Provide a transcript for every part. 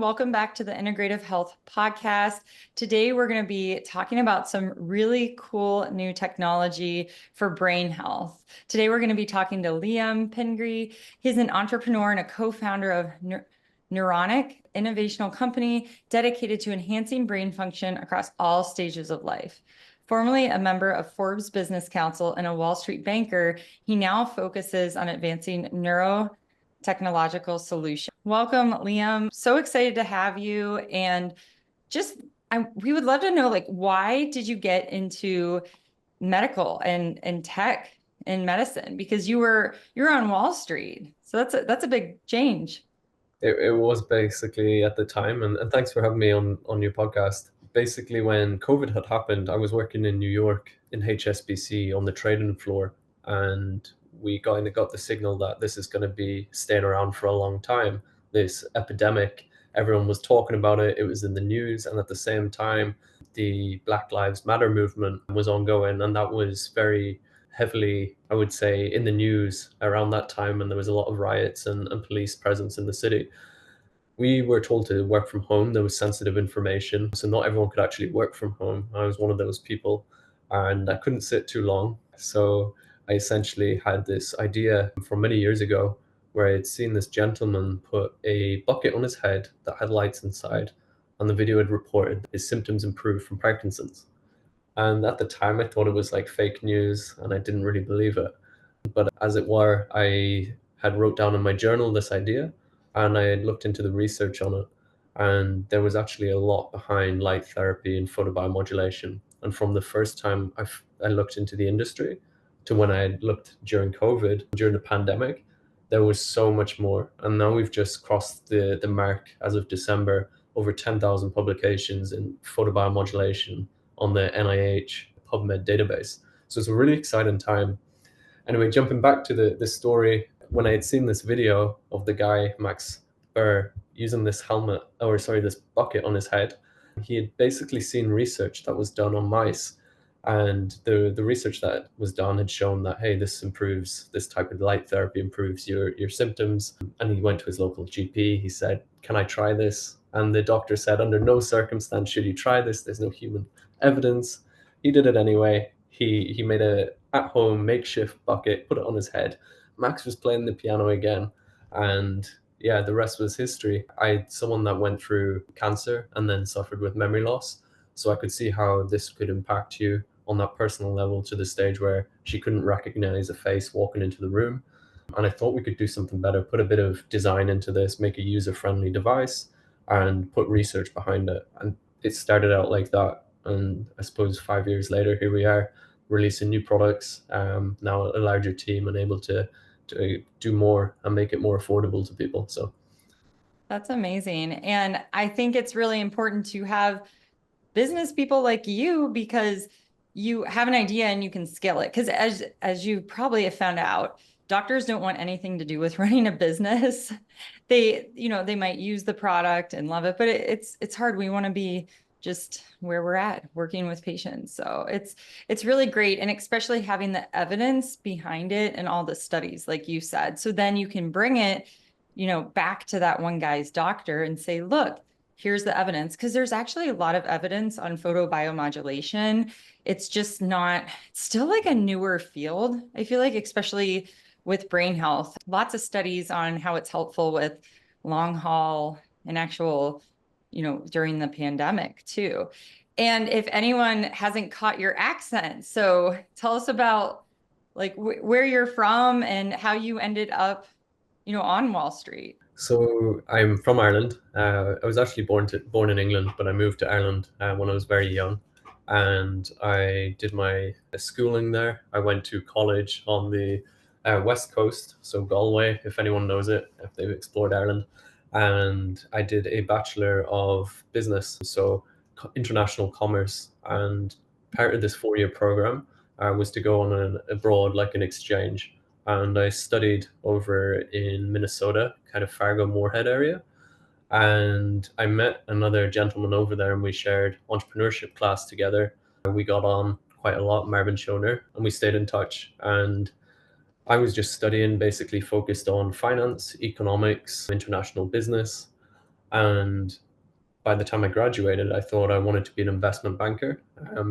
Welcome back to the Integrative Health Podcast. Today, we're going to be talking about some really cool new technology for brain health. Today, we're going to be talking to Liam Pingree. He's an entrepreneur and a co-founder of Neuroic, innovational company dedicated to enhancing brain function across all stages of life. Formerly a member of Forbes Business Council and a Wall Street banker, he now focuses on advancing neurotechnological solutions. Welcome, Liam. So excited to have you. And we would love to know, like, why did you get into medical and tech and medicine? Because you're on Wall Street. So that's a big change. It was basically at the time, and thanks for having me on your podcast. Basically, when COVID had happened, I was working in New York in HSBC on the trading floor, and we kind of got the signal that this is going to be staying around for a long time. This epidemic, everyone was talking about it. It was in the news, and at the same time, the Black Lives Matter movement was ongoing, and that was very heavily, I would say, in the news around that time, and there was a lot of riots and police presence in the city. We were told to work from home. There was sensitive information, so not everyone could actually work from home. I was one of those people, and I couldn't sit too long. So I essentially had this idea from many years ago where I'd seen this gentleman put a bucket on his head that had lights inside, and the video had reported his symptoms improved from Parkinson's. And at the time, I thought it was like fake news, and I didn't really believe it. But as it were, I had wrote down in my journal this idea, and I had looked into the research on it. And there was actually a lot behind light therapy and photobiomodulation. And from the first time I looked into the industry to when I had looked during COVID, during the pandemic, there was so much more. And now we've just crossed the mark as of December, over 10,000 publications in photobiomodulation on the NIH PubMed database. So it's a really exciting time. Anyway, jumping back to the story, when I had seen this video of the guy, Max Burr, using this this bucket on his head, he had basically seen research that was done on mice. And the research that was done had shown that, hey, this type of light therapy improves your symptoms. And he went to his local GP. He said, can I try this? And the doctor said, under no circumstance should you try this. There's no human evidence. He did it anyway. He made a at-home makeshift bucket, put it on his head. Max was playing the piano again, and yeah, the rest was history. I had someone that went through cancer and then suffered with memory loss, so I could see how this could impact you on that personal level, to the stage where she couldn't recognize a face walking into the room. And I thought we could do something better, put a bit of design into this, make a user-friendly device, and put research behind it. And it started out like that. And I suppose 5 years later, here we are, releasing new products, now a larger team and able to do more and make it more affordable to people. So that's amazing. And I think it's really important to have business people like you, because you have an idea and you can scale it. Because as you probably have found out, doctors don't want anything to do with running a business. They might use the product and love it, but it's hard. We want to be just where we're at, working with patients. So it's really great. And especially having the evidence behind it and all the studies, like you said. So then you can bring it, back to that one guy's doctor and say, look, here's the evidence. Because there's actually a lot of evidence on photobiomodulation. It's just it's still like a newer field, I feel like, especially with brain health. Lots of studies on how it's helpful with long haul and actual, during the pandemic too. And if anyone hasn't caught your accent, so tell us about like where you're from and how you ended up, on Wall Street. So I'm from Ireland. I was actually born in England, but I moved to Ireland when I was very young, and I did my schooling there. I went to college on the west coast, so Galway, if anyone knows it, if they've explored Ireland. And I did a Bachelor of Business, so international commerce. And part of this 4-year program was to go on abroad, like an exchange. And I studied over in Minnesota, kind of Fargo Moorhead area. And I met another gentleman over there, and we shared entrepreneurship class together. We got on quite a lot, Marvin Schoner, and we stayed in touch. And I was just studying, basically focused on finance, economics, international business. And by the time I graduated, I thought I wanted to be an investment banker,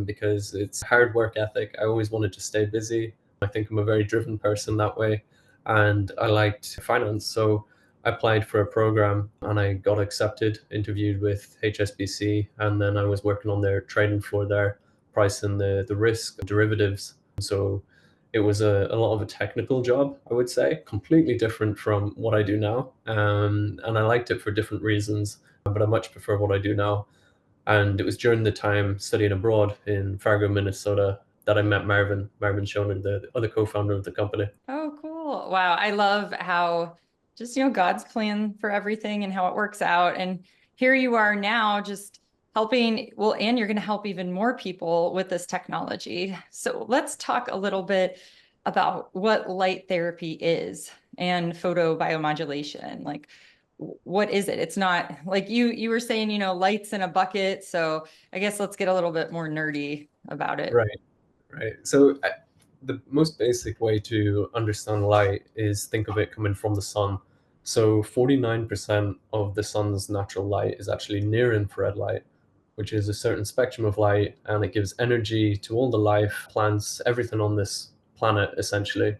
because it's hard work ethic. I always wanted to stay busy. I think I'm a very driven person that way, and I liked finance. So I applied for a program and I got accepted, interviewed with HSBC, and then I was working on their trading floor there, pricing the risk derivatives. So it was a lot of a technical job, I would say, completely different from what I do now. And I liked it for different reasons, but I much prefer what I do now. And it was during the time studying abroad in Fargo, Minnesota, that I met Marvin Schoening, the other co-founder of the company. Oh, cool. Wow. I love how just, God's plan for everything and how it works out. And here you are now just helping, well, and you're going to help even more people with this technology. So let's talk a little bit about what light therapy is and photobiomodulation. Like, what is it? It's not like you were saying, lights in a bucket. So I guess let's get a little bit more nerdy about it. Right, right. So the most basic way to understand light is think of it coming from the sun. So 49% of the sun's natural light is actually near infrared light, which is a certain spectrum of light, and it gives energy to all the life, plants, everything on this planet, essentially.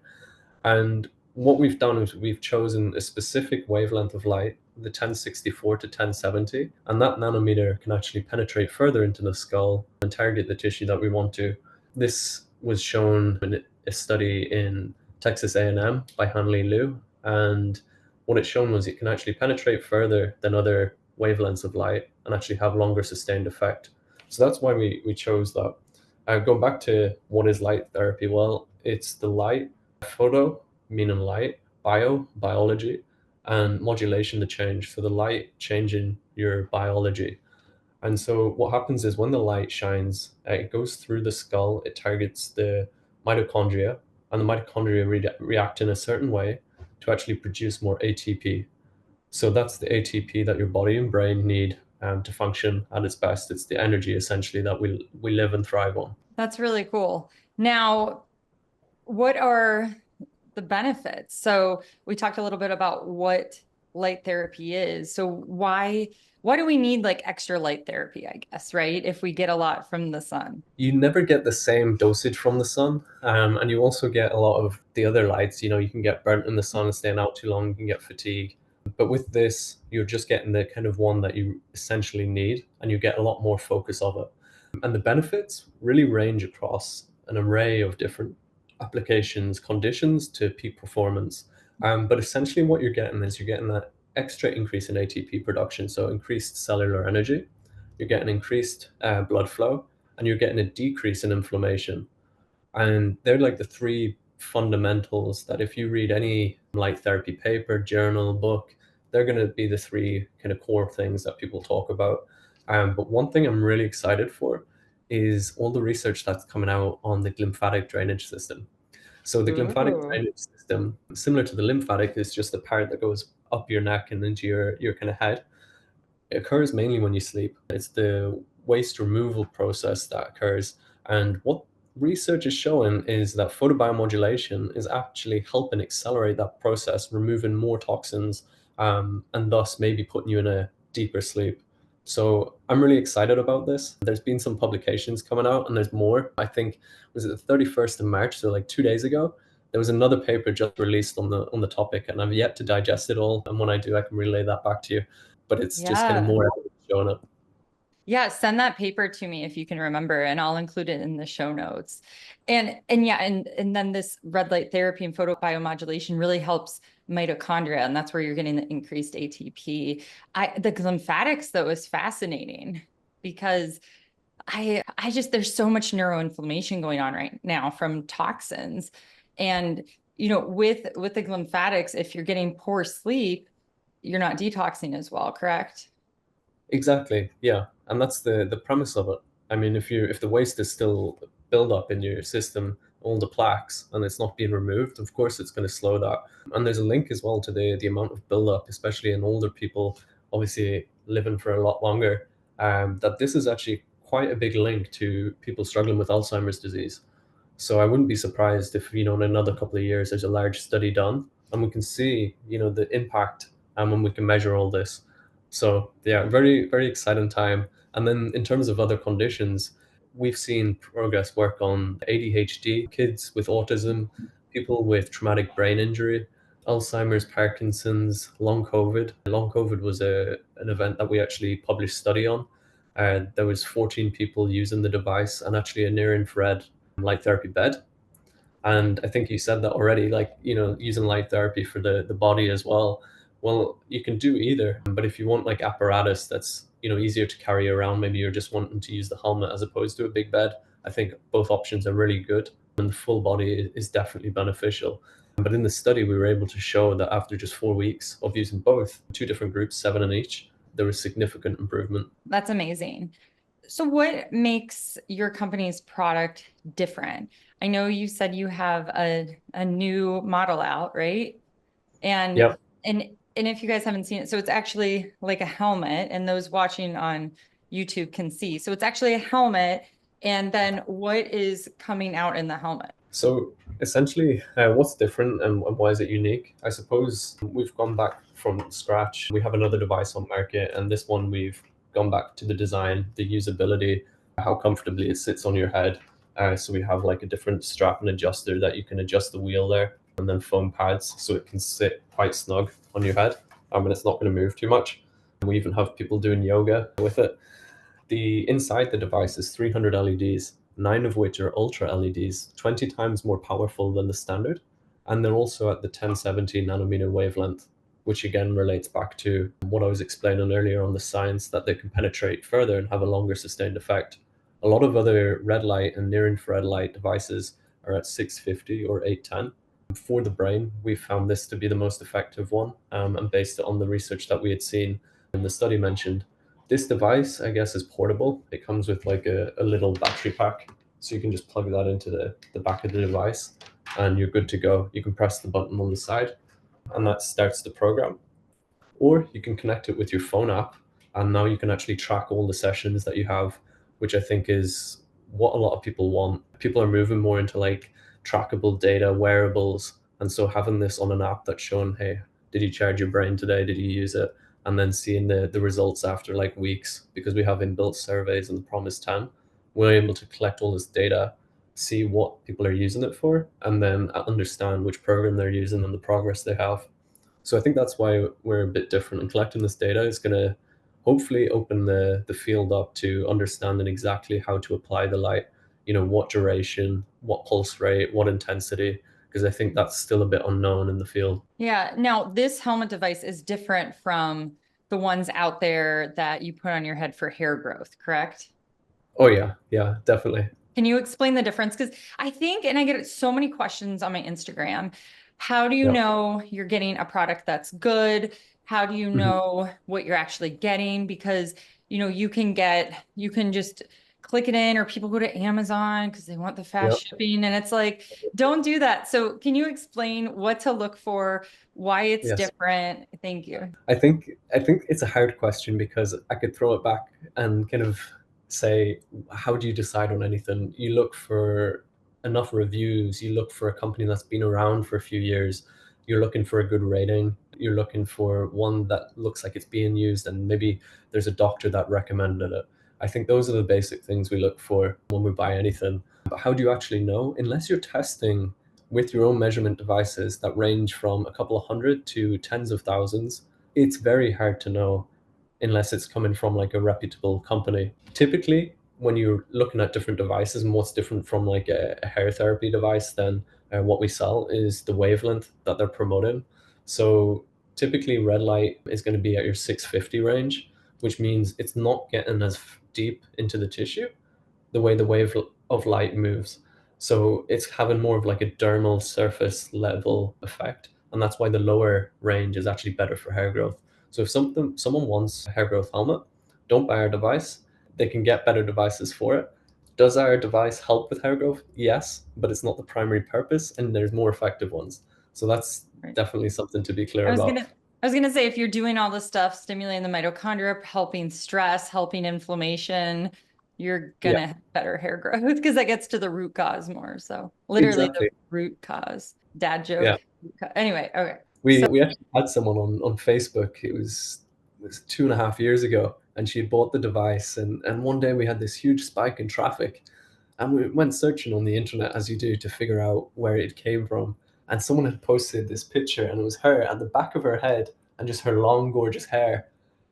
And what we've done is we've chosen a specific wavelength of light, the 1064 to 1070, and that nanometer can actually penetrate further into the skull and target the tissue that we want to. This was shown in a study in Texas A&M by Hanley Liu, and what it's shown was it can actually penetrate further than other wavelengths of light and actually have longer sustained effect. So that's why we chose that. Going back to what is light therapy, well, it's the light, photo, meaning light, bio, biology, and modulation, the change. So the light changing your biology. And so what happens is when the light shines, it goes through the skull, it targets the mitochondria, and the mitochondria react in a certain way to actually produce more ATP. So that's the ATP that your body and brain need, to function at its best. It's the energy essentially that we live and thrive on. That's really cool. Now, what are the benefits? So we talked a little bit about what light therapy is. So why do we need like extra light therapy, I guess, right? If we get a lot from the sun. You never get the same dosage from the sun, and you also get a lot of the other lights. You can get burnt in the sun and staying out too long, you can get fatigue. But with this, you're just getting the kind of one that you essentially need, and you get a lot more focus of it. And the benefits really range across an array of different applications, conditions to peak performance. But essentially, what you're getting is you're getting that extra increase in ATP production, so increased cellular energy. You're getting increased blood flow, and you're getting a decrease in inflammation. And they're like the three fundamentals that if you read any light therapy paper, journal, book, they're going to be the three kind of core things that people talk about. But one thing I'm really excited for is all the research that's coming out on the glymphatic drainage system. So the glymphatic Ooh. drainage system, similar to the lymphatic, is just the part that goes up your neck and into your kind of head. It occurs mainly when you sleep. It's the waste removal process that occurs. And what research is showing is that photobiomodulation is actually helping accelerate that process, removing more toxins, and thus maybe putting you in a deeper sleep. So I'm really excited about this. There's been some publications coming out, and there's more. I think was it the 31st of March, so like 2 days ago. There was another paper just released on the topic, and I've yet to digest it all. And when I do, I can relay that back to you. But it's just kind of Yeah. more evidence showing up. Yeah, send that paper to me if you can remember, and I'll include it in the show notes. And yeah, and then this red light therapy and photobiomodulation really helps mitochondria, and that's where you're getting the increased ATP. The lymphatics though is fascinating because I just there's so much neuroinflammation going on right now from toxins. And with the lymphatics, if you're getting poor sleep, you're not detoxing as well, correct? Exactly. Yeah. And that's the premise of it. I mean, if the waste is still build up in your system, all the plaques, and it's not being removed, of course it's going to slow that. And there's a link as well to the amount of buildup, especially in older people, obviously living for a lot longer. That this is actually quite a big link to people struggling with Alzheimer's disease. So I wouldn't be surprised if, in another couple of years, there's a large study done and we can see, the impact, and when we can measure all this. So yeah, very, very exciting time. And then in terms of other conditions, we've seen progress work on ADHD, kids with autism, people with traumatic brain injury, Alzheimer's, Parkinson's, long COVID. Long COVID was an event that we actually published study on. There was 14 people using the device and actually a near infrared light therapy bed. And I think you said that already, like, using light therapy for the body as well. Well, you can do either. But if you want like apparatus that's, easier to carry around, maybe you're just wanting to use the helmet as opposed to a big bed, I think both options are really good. And the full body is definitely beneficial. But in the study, we were able to show that after just 4 weeks of using both, two different groups, 7 in each, there was significant improvement. That's amazing. So what makes your company's product different? I know you said you have a new model out, right? And Yep. and if you guys haven't seen it, so it's actually like a helmet, and those watching on YouTube can see. So it's actually a helmet, and then what is coming out in the helmet? So essentially, what's different and why is it unique? I suppose we've gone back from scratch. We have another device on market, and this one we've gone back to the design, the usability, how comfortably it sits on your head. So we have like a different strap and adjuster that you can adjust the wheel there, and then foam pads so it can sit quite snug on your head, and it's not going to move too much. And we even have people doing yoga with it. The inside the device is 300 LEDs, 9 of which are ultra LEDs, 20 times more powerful than the standard. And they're also at the 1070 nanometer wavelength, which again relates back to what I was explaining earlier on the science that they can penetrate further and have a longer sustained effect. A lot of other red light and near infrared light devices are at 650 or 810. For the brain, we found this to be the most effective one, and based on the research that we had seen in the study mentioned. This device, I guess, is portable. It comes with like a little battery pack. So you can just plug that into the back of the device and you're good to go. You can press the button on the side and that starts the program. Or you can connect it with your phone app and now you can actually track all the sessions that you have, which I think is what a lot of people want. People are moving more into like trackable data, wearables. And so having this on an app that's showing, hey, did you charge your brain today? Did you use it? And then seeing the results after like weeks, because we have inbuilt surveys in the Promise 10, we're able to collect all this data, see what people are using it for, and then understand which program they're using and the progress they have. So I think that's why we're a bit different. And collecting this data is going to hopefully open the field up to understanding exactly how to apply the light, what duration, what pulse rate, what intensity, because I think that's still a bit unknown in the field. Yeah. Now, this helmet device is different from the ones out there that you put on your head for hair growth, correct? Oh yeah, definitely. Can you explain the difference? Because I think, and I get so many questions on my Instagram. How do you Yep. know you're getting a product that's good? How do you Mhm. know what you're actually getting? Because, you can just click it in, or people go to Amazon because they want the fast Yep. shipping. And it's like, don't do that. So can you explain what to look for, why it's Yes. different? Thank you. I think it's a hard question because I could throw it back and kind of say, how do you decide on anything? You look for enough reviews, you look for a company that's been around for a few years, you're looking for a good rating, you're looking for one that looks like it's being used, and maybe there's a doctor that recommended it. I think those are the basic things we look for when we buy anything. But how do you actually know? Unless you're testing with your own measurement devices that range from a couple of hundred to tens of thousands, it's very hard to know unless it's coming from like a reputable company. Typically, when you're looking at different devices and what's different from like a hair therapy device, then what we sell is the wavelength that they're promoting. So typically, red light is going to be at your 650 range, which means it's not getting as deep into the tissue the way the wave of light moves. So it's having more of like a dermal surface level effect. And that's why the lower range is actually better for hair growth. So if someone wants a hair growth helmet, don't buy our device. They can get better devices for it. Does our device help with hair growth? Yes, but it's not the primary purpose, and there's more effective ones. So that's Right. definitely something to be clear I was about. gonna I was gonna say, if you're doing all this stuff, stimulating the mitochondria, helping stress, helping inflammation, you're Yeah, gonna have better hair growth because that gets to the root cause more. So literally the exactly. root cause. Dad Yeah. joke. Anyway, okay. So We actually had someone on Facebook. It was was 2.5 years ago, and she had bought the device, and one day we had this huge spike in traffic, and we went searching on the internet as you do to figure out where it came from. And someone had posted this picture, and it was her at the back of her head and just her long, gorgeous hair.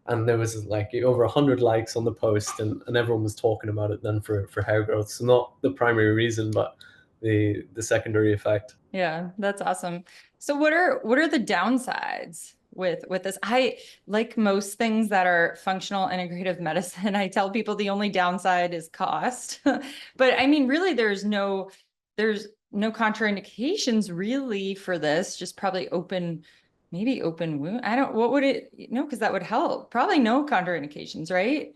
And there was like over 100 likes on the post, and everyone was talking about it then for hair growth. So not the primary reason, but the secondary effect. Yeah, that's awesome. So what are the downsides with this? I like most things that are functional integrative medicine. I tell people the only downside is cost. But I mean, really, there's no contraindications really for this, just probably maybe open wound. I don't, what would it, no, because that would help. Probably no contraindications, right?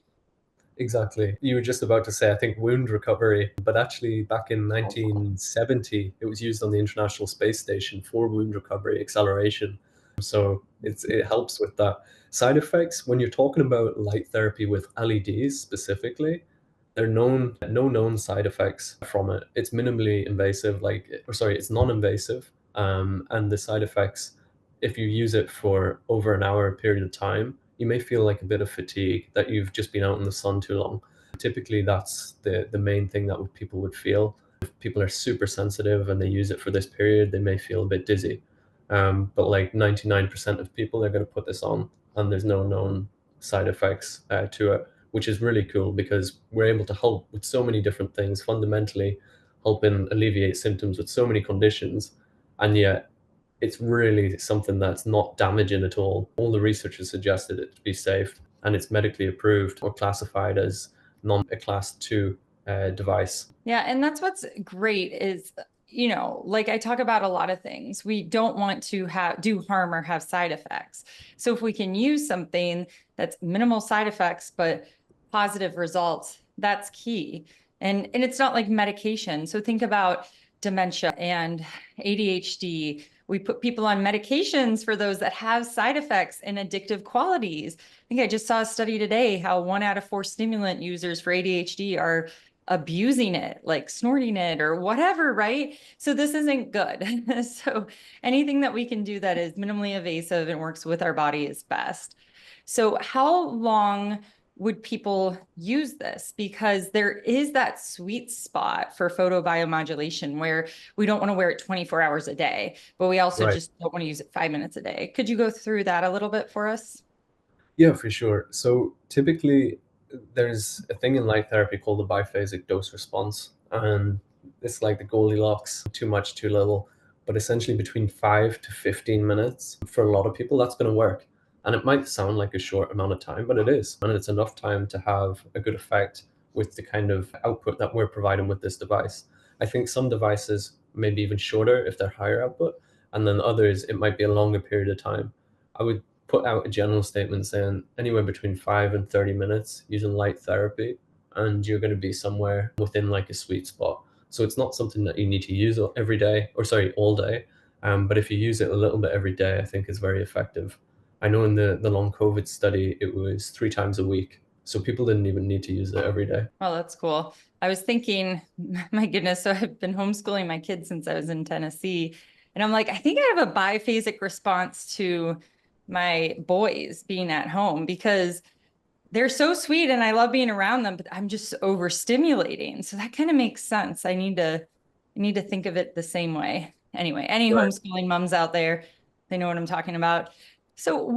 Exactly. You were just about to say, I think, wound recovery, but actually back in Helpful. 1970, it was used on the International Space Station for wound recovery acceleration. So it helps with that. Side effects, when you're talking about light therapy with LEDs specifically, there are no known side effects from it. It's minimally invasive, it's non-invasive. And the side effects, if you use it for over an hour period of time, you may feel like a bit of fatigue that you've just been out in the sun too long. Typically, that's the main thing that people would feel. If people are super sensitive and they use it for this period, they may feel a bit dizzy. But like 99% of people are going to put this on, and there's no known side effects to it, which is really cool because we're able to help with so many different things, fundamentally helping alleviate symptoms with so many conditions. And yet it's really something that's not damaging at all. All the research has suggested it to be safe, and it's medically approved or classified as non a class 2 device. Yeah, and that's what's great is, like I talk about a lot of things. We don't want to do harm or have side effects. So if we can use something that's minimal side effects but positive results, that's key. And it's not like medication. So think about dementia and ADHD. We put people on medications for those that have side effects and addictive qualities. I think I just saw a study today how 1 out of 4 stimulant users for ADHD are abusing it, like snorting it or whatever, right? So this isn't good. So anything that we can do that is minimally invasive and works with our body is best. So how long would people use this? Because there is that sweet spot for photobiomodulation where we don't want to wear it 24 hours a day, but we also Right. just don't want to use it 5 minutes a day. Could you go through that a little bit for us? Yeah, for sure. So typically, there's a thing in light therapy called the biphasic dose response, and it's like the Goldilocks, too much, too little, but essentially between 5 to 15 minutes for a lot of people, that's going to work. And it might sound like a short amount of time, but it is, and it's enough time to have a good effect with the kind of output that we're providing with this device. I think some devices may be even shorter if they're higher output, and then others it might be a longer period of time. I would put out a general statement saying anywhere between 5 and 30 minutes using light therapy, and you're going to be somewhere within like a sweet spot. So it's not something that you need to use every day, or sorry, all day. But if you use it a little bit every day, I think is very effective. I know in the long COVID study, it was 3 times a week. So people didn't even need to use it every day. Oh, that's cool. I was thinking, my goodness, so I've been homeschooling my kids since I was in Tennessee. And I'm like, I think I have a biphasic response to my boys being at home because they're so sweet and I love being around them, but I'm just overstimulating. So that kind of makes sense. I need to think of it the same way. Anyway, any Right. homeschooling moms out there, they know what I'm talking about. So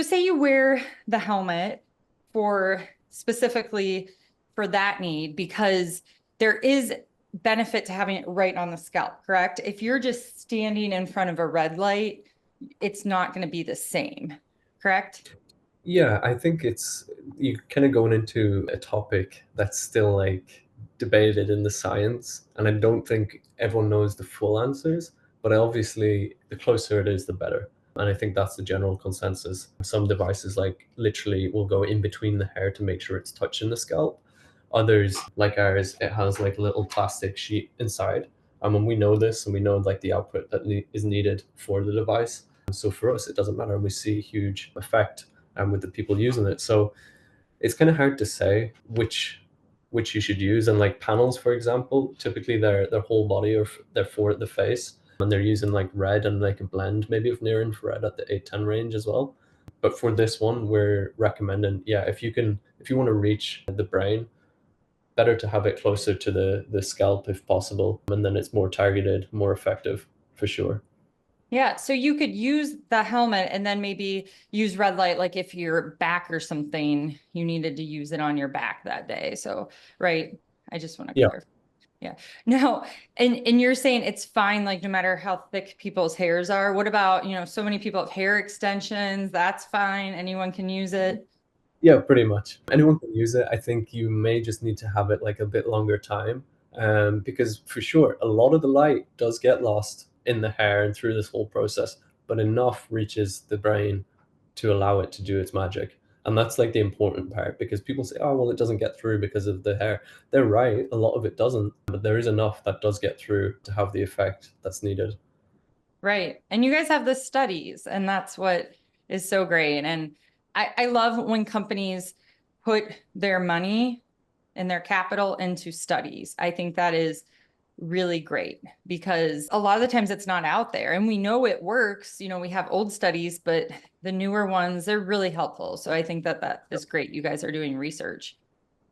say you wear the helmet for specifically for that need because there is benefit to having it right on the scalp, correct? If you're just standing in front of a red light, it's not going to be the same, correct? Yeah, I think it's you kind of going into a topic that's still like debated in the science, and I don't think everyone knows the full answers, but obviously the closer it is, the better. And I think that's the general consensus. Some devices like literally will go in between the hair to make sure it's touching the scalp. Others, like ours, it has like a little plastic sheet inside. And when we know this and we know like the output that is needed for the device, so for us, it doesn't matter. We see a huge effect with the people using it. So it's kind of hard to say which you should use. And like panels, for example, typically their whole body or they're for the face, and they're using like red and like a blend maybe of near infrared at the 810 range as well. But for this one, we're recommending, yeah, if you want to reach the brain, better to have it closer to the scalp if possible, and then it's more targeted, more effective for sure. Yeah, so you could use the helmet and then maybe use red light, like if your back or something, you needed to use it on your back that day. So, right. I just want to Yeah. clarify. Yeah. No, and you're saying it's fine, like no matter how thick people's hairs are. What about, so many people have hair extensions, that's fine. Anyone can use it. Yeah, pretty much. Anyone can use it. I think you may just need to have it like a bit longer time, because for sure, a lot of the light does get lost in the hair and through this whole process, but enough reaches the brain to allow it to do its magic. And that's like the important part because people say, oh, well, it doesn't get through because of the hair. They're right. A lot of it doesn't, but there is enough that does get through to have the effect that's needed. Right. And you guys have the studies, and that's what is so great. And I love when companies put their money and their capital into studies. I think that is really great because a lot of the times it's not out there and we know it works. We have old studies, but the newer ones, they're really helpful. So I think that that is great. You guys are doing research.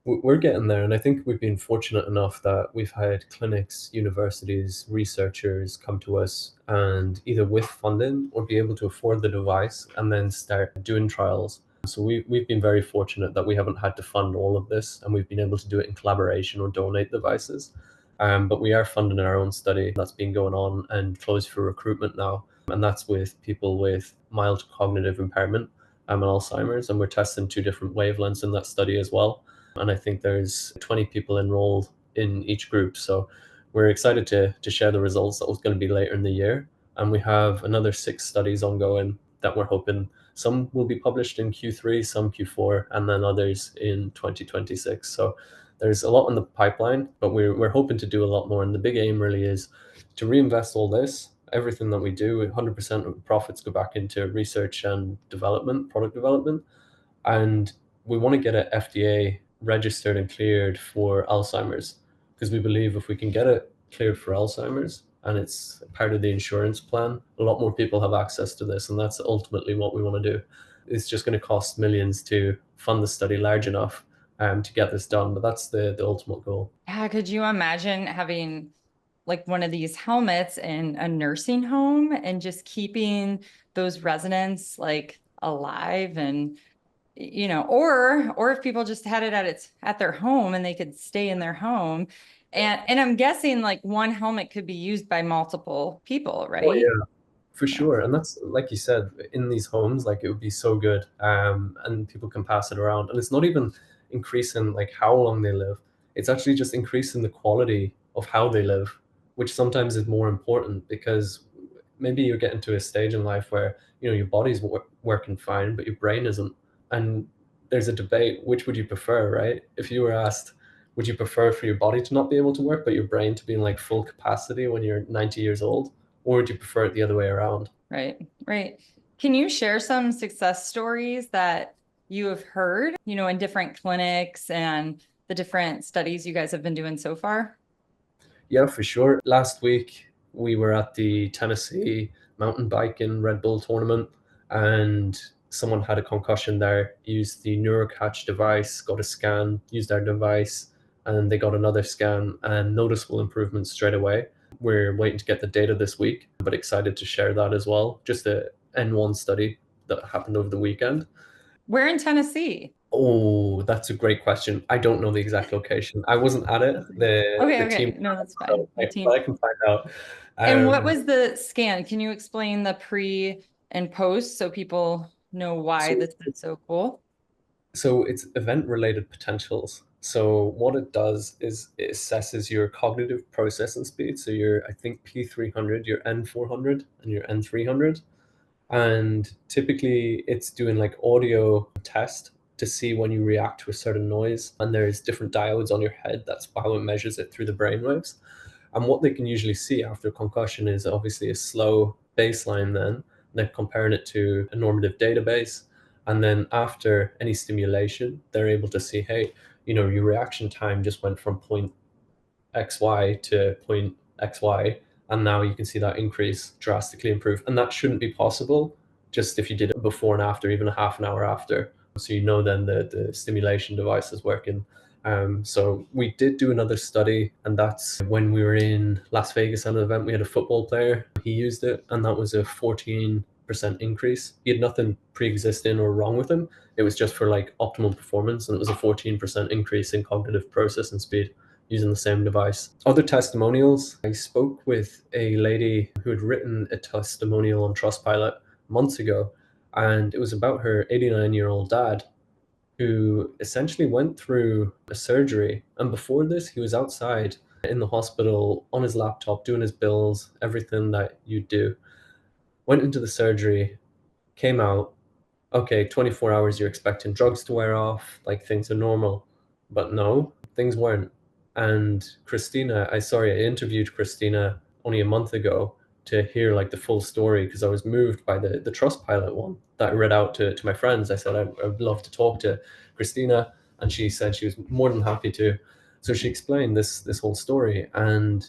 We're getting there, and I think we've been fortunate enough that we've had clinics, universities, researchers come to us and either with funding or be able to afford the device and then start doing trials. So we've been very fortunate that we haven't had to fund all of this, and we've been able to do it in collaboration or donate devices. But we are funding our own study that's been going on and closed for recruitment now, and that's with people with mild cognitive impairment and Alzheimer's, and we're testing two different wavelengths in that study as well. And I think there's 20 people enrolled in each group. So we're excited to share the results. That was going to be later in the year. And we have another 6 studies ongoing that we're hoping some will be published in Q3, some Q4, and then others in 2026. So there's a lot in the pipeline, but we're hoping to do a lot more. And the big aim really is to reinvest all this, everything that we do, 100% of profits go back into research and development, product development. And we want to get it FDA registered and cleared for Alzheimer's because we believe if we can get it cleared for Alzheimer's and it's part of the insurance plan, a lot more people have access to this. And that's ultimately what we want to do. It's just going to cost millions to fund the study large enough to get this done. But that's the ultimate goal. Yeah, could you imagine having like one of these helmets in a nursing home and just keeping those residents like alive and or if people just had it at their home and they could stay in their home. And I'm guessing like one helmet could be used by multiple people, Oh, right? yeah. For Yeah, sure. And that's like you said, in these homes, like it would be so good. And people can pass it around. And it's not even increasing like how long they live. It's actually just increasing the quality of how they live, which sometimes is more important because maybe you're getting to a stage in life where, your body's working fine, but your brain isn't. And there's a debate, which would you prefer, right? If you were asked, would you prefer for your body to not be able to work, but your brain to be in like full capacity when you're 90 years old? Or would you prefer it the other way around? right, right. Can you share some success stories that you have heard, in different clinics and the different studies you guys have been doing so far? Yeah, for sure. Last week we were at the Tennessee mountain biking Red Bull tournament, and someone had a concussion there, used the Neuroic device, got a scan, used our device, and they got another scan and noticeable improvements straight away. We're waiting to get the data this week, but excited to share that as well. Just a N1 study that happened over the weekend. Where in Tennessee? Oh, that's a great question. I don't know the exact location. I wasn't at it. Okay, The team, okay. No, that's fine. The but team. I can find out. And what Um, was the scan? Can you explain the pre and post so people know why so this is so cool? so it's event-related potentials. So what it does is it assesses your cognitive processing speed. So your, I think P300, your N400, and your N300. And typically it's doing like audio test to see when you react to a certain noise. And there's different diodes on your head. That's how it measures it through the brainwaves. And what they can usually see after concussion is obviously a slow baseline then. They're comparing it to a normative database. And then after any stimulation, they're able to see, hey, your reaction time just went from point XY to point XY. And now you can see that increase drastically improve. And that shouldn't be possible just if you did it before and after, even a half an hour after. So you know then the stimulation device is working. So we did do another study, and that's when we were in Las Vegas at an event. We had a football player. He used it, and that was a 14% increase. He had nothing pre-existing or wrong with him. It was just for like optimal performance, and it was a 14% increase in cognitive processing speed using the same device. Other testimonials, I spoke with a lady who had written a testimonial on Trustpilot months ago, and it was about her 89-year-old dad who essentially went through a surgery. And before this, he was outside in the hospital on his laptop doing his bills, everything that you do. Went into the surgery, came out. Okay, 24 hours, you're expecting drugs to wear off, like things are normal. But no, things weren't. And I interviewed Christina only a month ago to hear like the full story because I was moved by the Trustpilot one that I read out to my friends. I said I would love to talk to Christina, and she said she was more than happy to. So she explained this whole story, and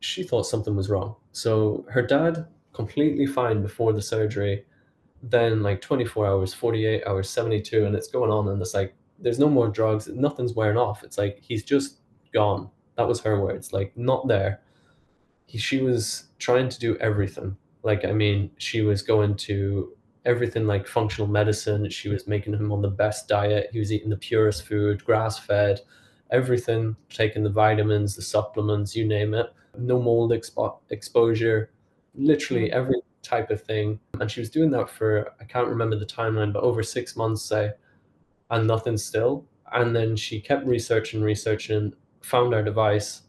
she thought something was wrong. So her dad completely fine before the surgery, then like 24 hours, 48 hours, 72, and it's going on, and it's like there's no more drugs, nothing's wearing off. It's like he's just gone. That was her words, like not there. She was trying to do everything. Like, I mean, she was going to everything like functional medicine. She was making him on the best diet. He was eating the purest food, grass fed, everything, taking the vitamins, the supplements, you name it. No mold exposure, literally Mm. every type of thing. And she was doing that for, I can't remember the timeline, but over 6 months, say, and nothing still. And then she kept researching, found our device,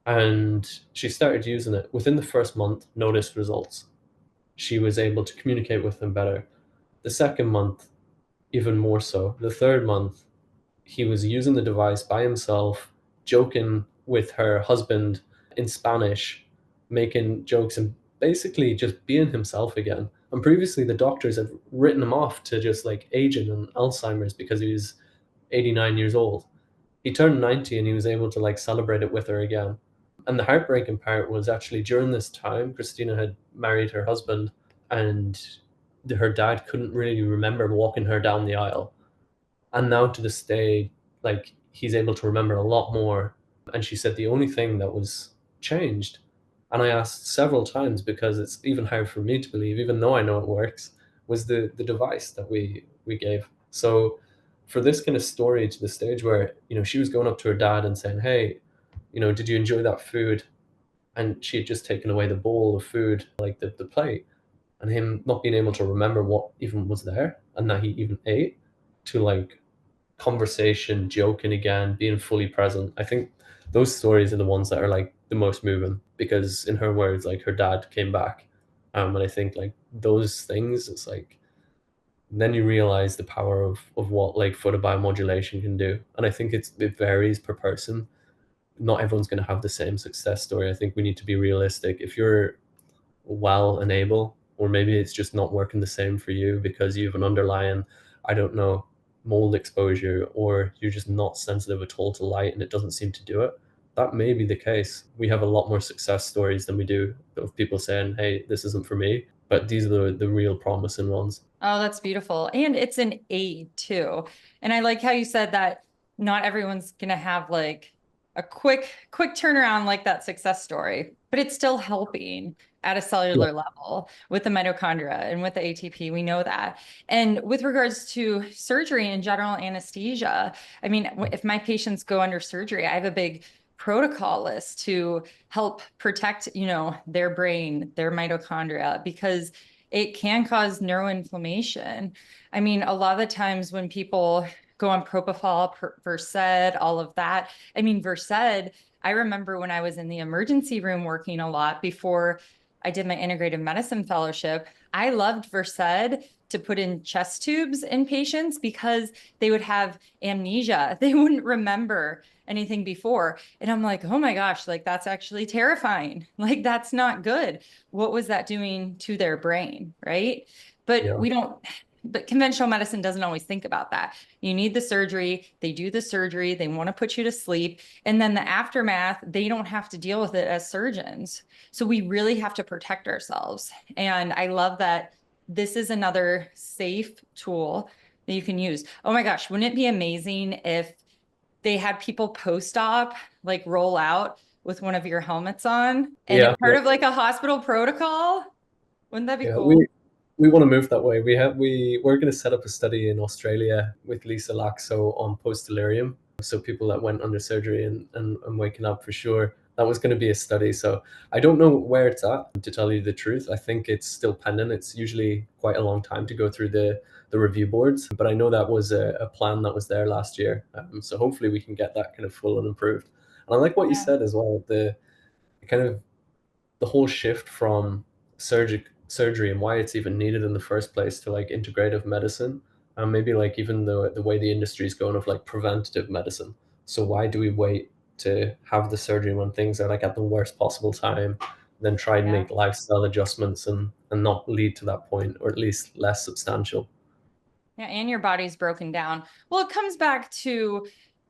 and she started using it. Within the first month, noticed results. She was able to communicate with them better. The second month, even more so. The third month, he was using the device by himself, joking with her husband in Spanish, making jokes and basically just being himself again. And previously, the doctors had written him off to just like aging and Alzheimer's because he was 89 years old. He turned 90 and he was able to like celebrate it with her again. And the heartbreaking part was actually during this time, Christina had married her husband, and her dad couldn't really remember walking her down the aisle. And now to this day, like he's able to remember a lot more. And she said the only thing that was changed, and I asked several times because it's even hard for me to believe, even though I know it works, was the device that we gave. So for this kind of story to the stage where, she was going up to her dad and saying, hey, did you enjoy that food? And she had just taken away the bowl of food, like the plate, and him not being able to remember what even was there and that he even ate, to like conversation, joking again, being fully present. I think those stories are the ones that are like the most moving because, in her words, like her dad came back. And I think like those things, it's like then you realize the power of what like photobiomodulation can do. And I think it varies per person. Not everyone's going to have the same success story. I think we need to be realistic. If you're well and able, or maybe it's just not working the same for you because you have an underlying, I don't know, mold exposure, or you're just not sensitive at all to light and it doesn't seem to do it. That may be the case. We have a lot more success stories than we do of people saying, hey, this isn't for me. But these are the real promising ones. Oh, that's beautiful. And it's an aid too. And I like how you said that not everyone's going to have like a quick turnaround like that success story, but it's still helping at a Yeah. cellular level with the mitochondria and with the ATP. We know that. And with regards to surgery and general anesthesia, I mean, if my patients go under surgery, I have a big protocol list to help protect, their brain, their mitochondria, because it can cause neuroinflammation. I mean, a lot of the times when people go on propofol, Versed, all of that. I mean, Versed, I remember when I was in the emergency room working a lot before I did my integrative medicine fellowship, I loved Versed to put in chest tubes in patients because they would have amnesia. They wouldn't remember anything before. And I'm like, oh my gosh, like that's actually terrifying. Like that's not good. What was that doing to their brain? Right. But Yeah. but conventional medicine doesn't always think about that. You need the surgery. They do the surgery. They want to put you to sleep. And then the aftermath, they don't have to deal with it as surgeons. So we really have to protect ourselves. And I love that this is another safe tool that you can use. Oh my gosh, wouldn't it be amazing if they had people post-op like roll out with one of your helmets on and Yeah, it's part of like a hospital protocol? Wouldn't that be yeah. cool? We want to move that way. We're going to set up a study in Australia with Lisa Laxo on post delirium. So people that went under surgery and waking up for sure. That was going to be a study. So I don't know where it's at, to tell you the truth. I think it's still pending. It's usually quite a long time to go through the review boards, but I know that was a plan that was there last year. So hopefully we can get that kind of full and improved. And I like what you Yeah. said as well. The kind of the whole shift from surgery and why it's even needed in the first place to like integrative medicine, and maybe like even the way the industry is going of like preventative medicine. So why do we wait to have the surgery when things are like at the worst possible time, then try and Yeah. make lifestyle adjustments and not lead to that point, or at least less substantial. Yeah, and your body's broken down. Well, it comes back to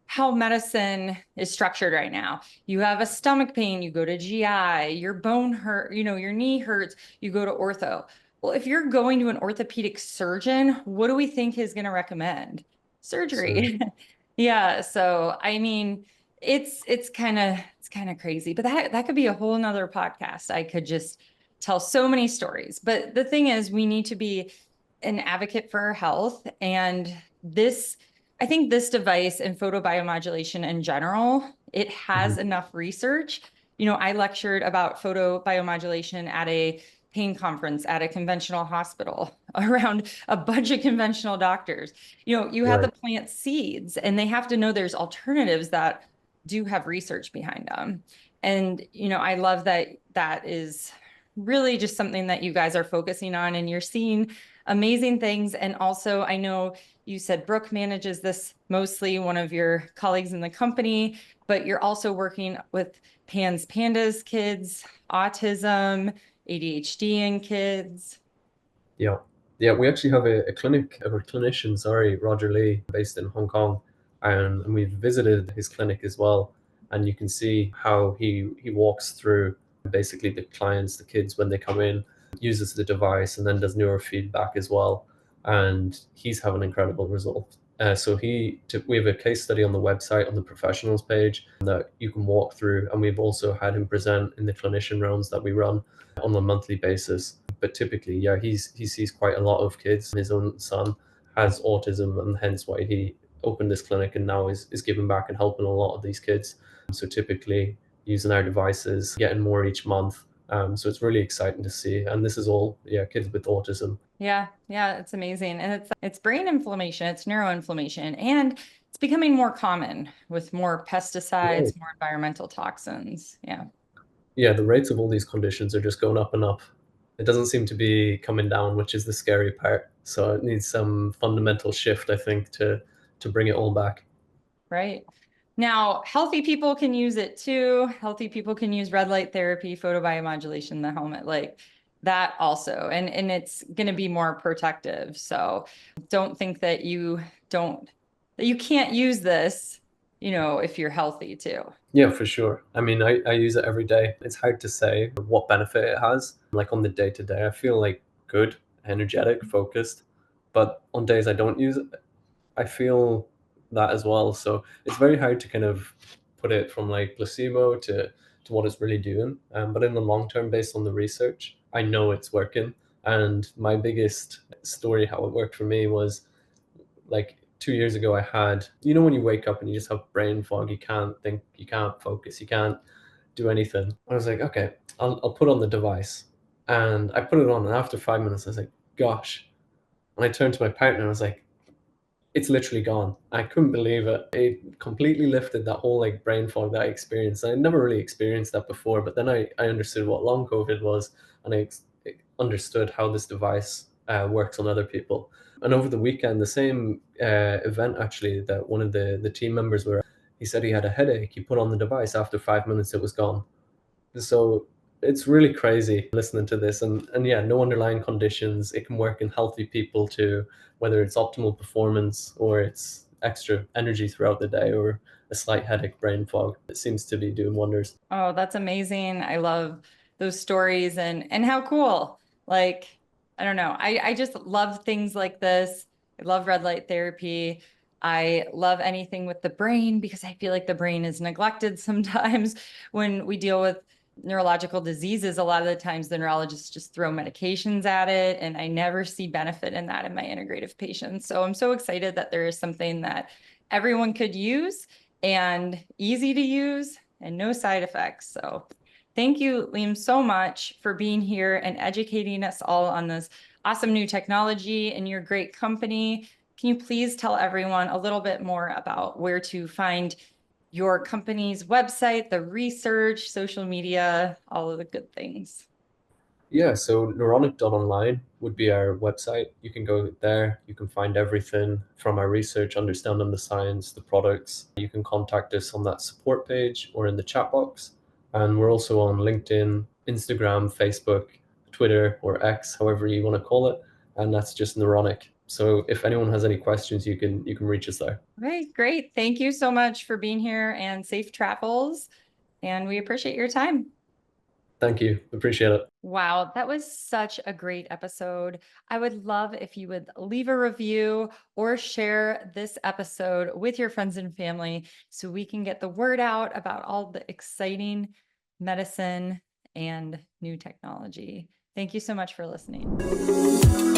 how medicine is structured right now. You have a stomach pain, you go to GI, your bone hurt, your knee hurts, you go to ortho. Well, if you're going to an orthopedic surgeon, what do we think is going to recommend? Surgery. Surgery. Yeah, so I mean, it's kind of crazy, but that could be a whole nother podcast. I could just tell so many stories. But the thing is, we need to be an advocate for our health. And I think this device and photobiomodulation in general, it has Mhm. enough research. I lectured about photobiomodulation at a pain conference at a conventional hospital around a bunch of conventional doctors. You have to Right. plant seeds and they have to know there's alternatives that do have research behind them. And, I love that that is really just something that you guys are focusing on and you're seeing amazing things. And also, I know you said Brooke manages this mostly, one of your colleagues in the company, but you're also working with Pandas kids, autism, ADHD in kids. Yeah. Yeah, we actually have a clinic, a clinician, sorry, Roger Lee, based in Hong Kong. And we've visited his clinic as well. And you can see how he walks through basically the clients, the kids, when they come in, uses the device, and then does neurofeedback as well. And he's having incredible results. We have a case study on the website on the professionals page that you can walk through. And we've also had him present in the clinician rounds that we run on a monthly basis. But typically, yeah, he sees quite a lot of kids. His own son has autism, and hence why he opened this clinic and now is giving back and helping a lot of these kids. So typically, using our devices, getting more each month. So it's really exciting to see. And this is all, yeah, kids with autism. Yeah, yeah, it's amazing. And it's brain inflammation, it's neuroinflammation, and it's becoming more common with more Right. pesticides, more environmental toxins. Yeah. Yeah, the rates of all these conditions are just going up and up. It doesn't seem to be coming down, which is the scary part. So it needs some fundamental shift, I think, to bring it all back. Right. Now, healthy people can use it too. Healthy people can use red light therapy, photobiomodulation, the helmet, like that also. And it's going to be more protective. So don't think that you can't use this, if you're healthy too. Yeah, for sure. I mean, I use it every day. It's hard to say what benefit it has. Like on the day to day, I feel like good, energetic, focused. But on days I don't use it, I feel that as well. So it's very hard to kind of put it from like placebo to what it's really doing. But in the long term, based on the research, I know it's working. And my biggest story, how it worked for me, was like 2 years ago. I had, when you wake up and you just have brain fog, you can't think, you can't focus, you can't do anything. I was like, okay, I'll put on the device. And I put it on, and after 5 minutes, I was like, gosh. And I turned to my partner and I was like, it's literally gone. I couldn't believe it. It completely lifted that whole like brain fog that I experienced. I never really experienced that before, but then I understood what long COVID was, and I understood how this device works on other people. And over the weekend, the same event actually that one of the team members were, he said he had a headache. He put on the device. After 5 minutes, it was gone. So it's really crazy listening to this, and yeah, no underlying conditions. It can work in healthy people too, whether it's optimal performance or it's extra energy throughout the day or a slight headache, brain fog. It seems to be doing wonders. Oh, that's amazing. I love those stories and how cool. Like I don't know. I just love things like this. I love red light therapy. I love anything with the brain because I feel like the brain is neglected sometimes when we deal with neurological diseases. A lot of the times the neurologists just throw medications at it, and I never see benefit in that in my integrative patients. So I'm so excited that there is something that everyone could use and easy to use and no side effects. So thank you, Liam, so much for being here and educating us all on this awesome new technology and your great company. Can you please tell everyone a little bit more about where to find your company's website, the research, social media, all of the good things? Yeah, so neuronic.online would be our website. You can go there, you can find everything from our research, understanding the science, the products. You can contact us on that support page or in the chat box. And we're also on LinkedIn, Instagram, Facebook, Twitter, or X, however you want to call it. And that's just Neuronic. So if anyone has any questions, you can reach us there. Okay, great. Thank you so much for being here and safe travels. And we appreciate your time. Thank you. Appreciate it. Wow, that was such a great episode. I would love if you would leave a review or share this episode with your friends and family so we can get the word out about all the exciting medicine and new technology. Thank you so much for listening.